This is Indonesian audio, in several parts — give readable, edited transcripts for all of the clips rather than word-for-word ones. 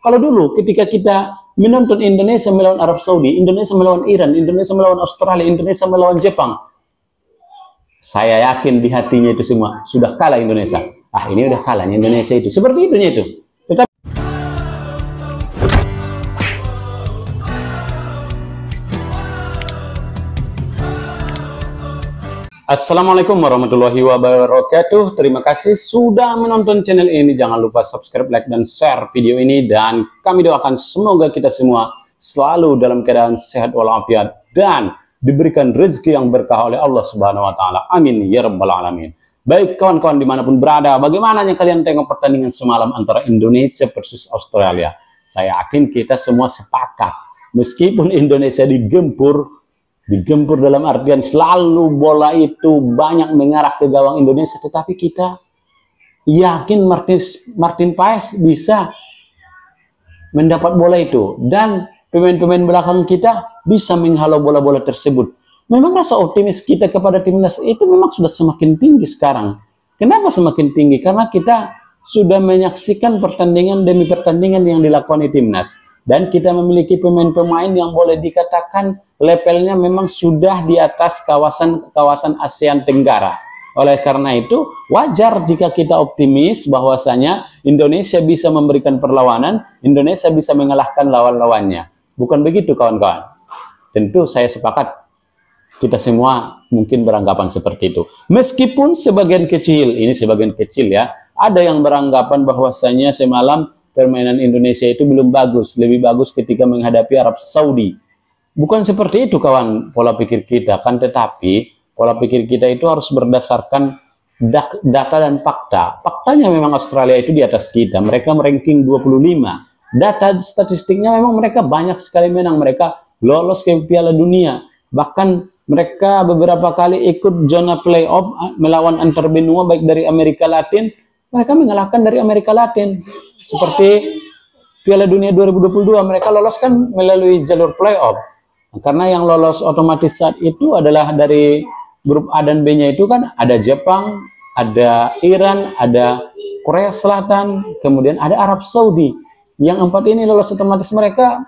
Kalau dulu ketika kita menonton Indonesia melawan Arab Saudi, Indonesia melawan Iran, Indonesia melawan Australia, Indonesia melawan Jepang, saya yakin di hatinya itu semua sudah kalah Indonesia. Ah, ini udah kalahnya Indonesia itu. Seperti itunya itu. Tetapi Assalamualaikum warahmatullahi wabarakatuh. Terima kasih sudah menonton channel ini. Jangan lupa subscribe, like, dan share video ini. Dan kami doakan semoga kita semua selalu dalam keadaan sehat walafiat dan diberikan rezeki yang berkah oleh Allah Subhanahu wa Ta'ala. Amin ya Rabbal 'Alamin. Baik kawan-kawan dimanapun berada, bagaimana kalian tengok pertandingan semalam antara Indonesia versus Australia? Saya yakin kita semua sepakat, meskipun Indonesia digempur dalam artian selalu bola itu banyak mengarah ke gawang Indonesia, tetapi kita yakin Martin Paes bisa mendapat bola itu dan pemain-pemain belakang kita bisa menghalau bola-bola tersebut. Memang rasa optimis kita kepada timnas itu memang sudah semakin tinggi sekarang. Kenapa semakin tinggi? Karena kita sudah menyaksikan pertandingan demi pertandingan yang dilakukan di timnas. Dan kita memiliki pemain-pemain yang boleh dikatakan levelnya memang sudah di atas kawasan ASEAN Tenggara. Oleh karena itu, wajar jika kita optimis bahwasanya Indonesia bisa memberikan perlawanan, Indonesia bisa mengalahkan lawan-lawannya. Bukan begitu kawan-kawan? Tentu saya sepakat, kita semua mungkin beranggapan seperti itu. Meskipun sebagian kecil, ini sebagian kecil ya, ada yang beranggapan bahwasanya semalam permainan Indonesia itu belum bagus, lebih bagus ketika menghadapi Arab Saudi. Bukan seperti itu kawan pola pikir kita, kan, tetapi pola pikir kita itu harus berdasarkan data dan fakta. Faktanya memang Australia itu di atas kita, mereka ranking 25. Data statistiknya memang mereka banyak sekali menang, mereka lolos ke Piala Dunia. Bahkan mereka beberapa kali ikut zona playoff melawan antar benua baik dari Amerika Latin, mereka mengalahkan dari Amerika Latin. Seperti Piala Dunia 2022, mereka lolos kan melalui jalur playoff. Karena yang lolos otomatis saat itu adalah dari grup A dan B-nya itu kan ada Jepang, ada Iran, ada Korea Selatan, kemudian ada Arab Saudi. Yang empat ini lolos otomatis, mereka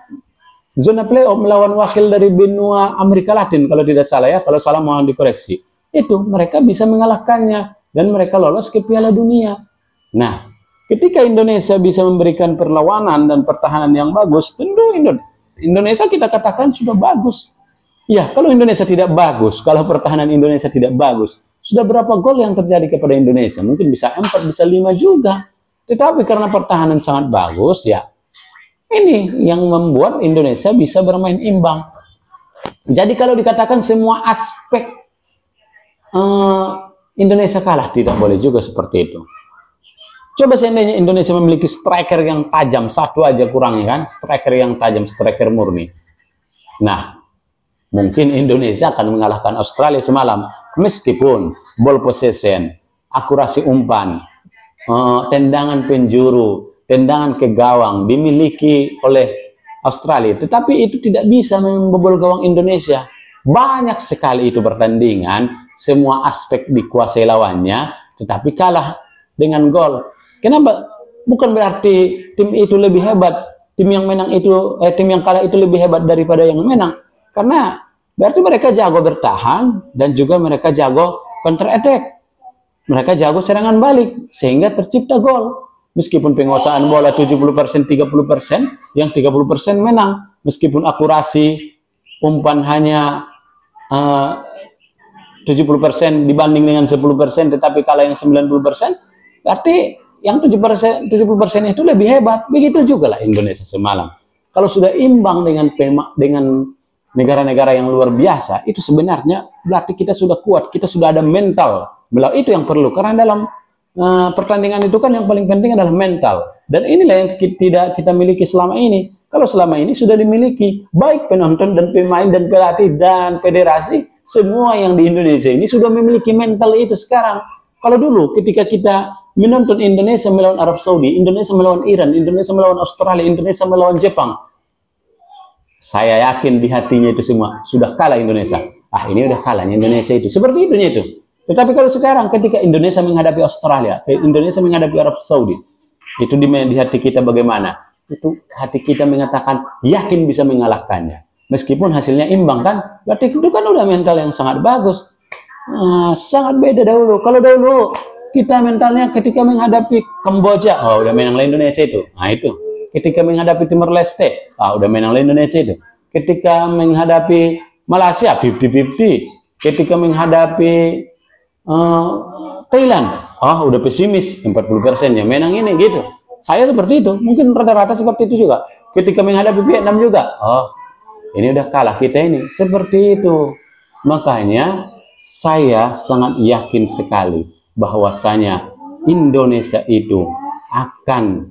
zona playoff melawan wakil dari benua Amerika Latin kalau tidak salah ya, kalau salah mohon dikoreksi. Itu mereka bisa mengalahkannya dan mereka lolos ke Piala Dunia. Nah, ketika Indonesia bisa memberikan perlawanan dan pertahanan yang bagus, tentu Indonesia kita katakan sudah bagus. Ya, kalau Indonesia tidak bagus, kalau pertahanan Indonesia tidak bagus, sudah berapa gol yang terjadi kepada Indonesia? Mungkin bisa 4, bisa 5 juga. Tetapi karena pertahanan sangat bagus, ya ini yang membuat Indonesia bisa bermain imbang. Jadi kalau dikatakan semua aspek Indonesia kalah, tidak boleh juga seperti itu. Coba seandainya Indonesia memiliki striker yang tajam, satu aja kurangnya kan, striker yang tajam, striker murni. Nah, mungkin Indonesia akan mengalahkan Australia semalam, meskipun ball possession, akurasi umpan, tendangan penjuru, tendangan ke gawang dimiliki oleh Australia, tetapi itu tidak bisa membobol gawang Indonesia. Banyak sekali itu pertandingan, semua aspek dikuasai lawannya, tetapi kalah dengan gol. Kenapa? Bukan berarti tim itu lebih hebat, tim yang menang itu, tim yang kalah itu lebih hebat daripada yang menang. Karena berarti mereka jago bertahan dan juga mereka jago counter attack. Mereka jago serangan balik sehingga tercipta gol. Meskipun penguasaan bola 70%, 30%, yang 30% menang. Meskipun akurasi umpan hanya 70% dibanding dengan 10%, tetapi kalah yang 90%, berarti yang 70% itu lebih hebat. Begitu juga lah Indonesia semalam. Kalau sudah imbang dengan negara-negara yang luar biasa, itu sebenarnya berarti kita sudah kuat, kita sudah ada mental. Itu yang perlu, karena dalam pertandingan itu kan yang paling penting adalah mental. Dan inilah yang tidak kita miliki selama ini. Kalau selama ini sudah dimiliki, baik penonton dan pemain dan pelatih dan federasi, semua yang di Indonesia ini sudah memiliki mental itu sekarang. Kalau dulu ketika kita menonton Indonesia melawan Arab Saudi, Indonesia melawan Iran, Indonesia melawan Australia, Indonesia melawan Jepang, saya yakin di hatinya itu semua sudah kalah Indonesia. Ah, ini udah kalahnya Indonesia itu. Seperti itunya itu. Tetapi kalau sekarang ketika Indonesia menghadapi Australia, Indonesia menghadapi Arab Saudi, itu di hati kita bagaimana? itu hati kita mengatakan yakin bisa mengalahkannya. Meskipun hasilnya imbang kan, berarti itu kan udah mental yang sangat bagus. Sangat beda dahulu. Kalau dahulu kita mentalnya ketika menghadapi Kamboja, oh udah menang Indonesia itu. Nah itu. Ketika menghadapi Timor Leste, udah menang Indonesia itu. Ketika menghadapi Malaysia 50-50. Ketika menghadapi Thailand, udah pesimis 40% yang menang ini gitu. Saya seperti itu, mungkin rata-rata seperti itu juga. Ketika menghadapi Vietnam juga, ini udah kalah kita ini. Seperti itu. Makanya saya sangat yakin sekali bahwasanya Indonesia itu akan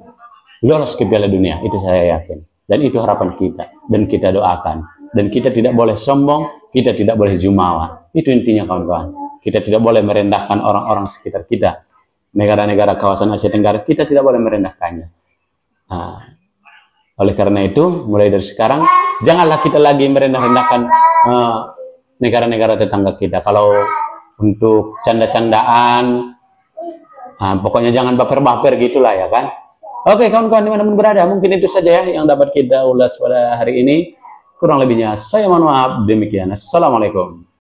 lolos ke Piala Dunia. Itu saya yakin. Dan itu harapan kita. Dan kita doakan. Dan kita tidak boleh sombong, kita tidak boleh jumawa. Itu intinya kawan-kawan. Kita tidak boleh merendahkan orang-orang sekitar kita. Negara-negara kawasan Asia Tenggara, kita tidak boleh merendahkannya. Oleh karena itu, mulai dari sekarang, janganlah kita lagi merendah-rendahkan negara-negara tetangga kita. Kalau untuk canda-candaan, pokoknya jangan baper-baper gitulah ya kan. Oke kawan-kawan dimanapun berada, mungkin itu saja ya yang dapat kita ulas pada hari ini. Kurang lebihnya saya mohon maaf, demikian. Assalamualaikum.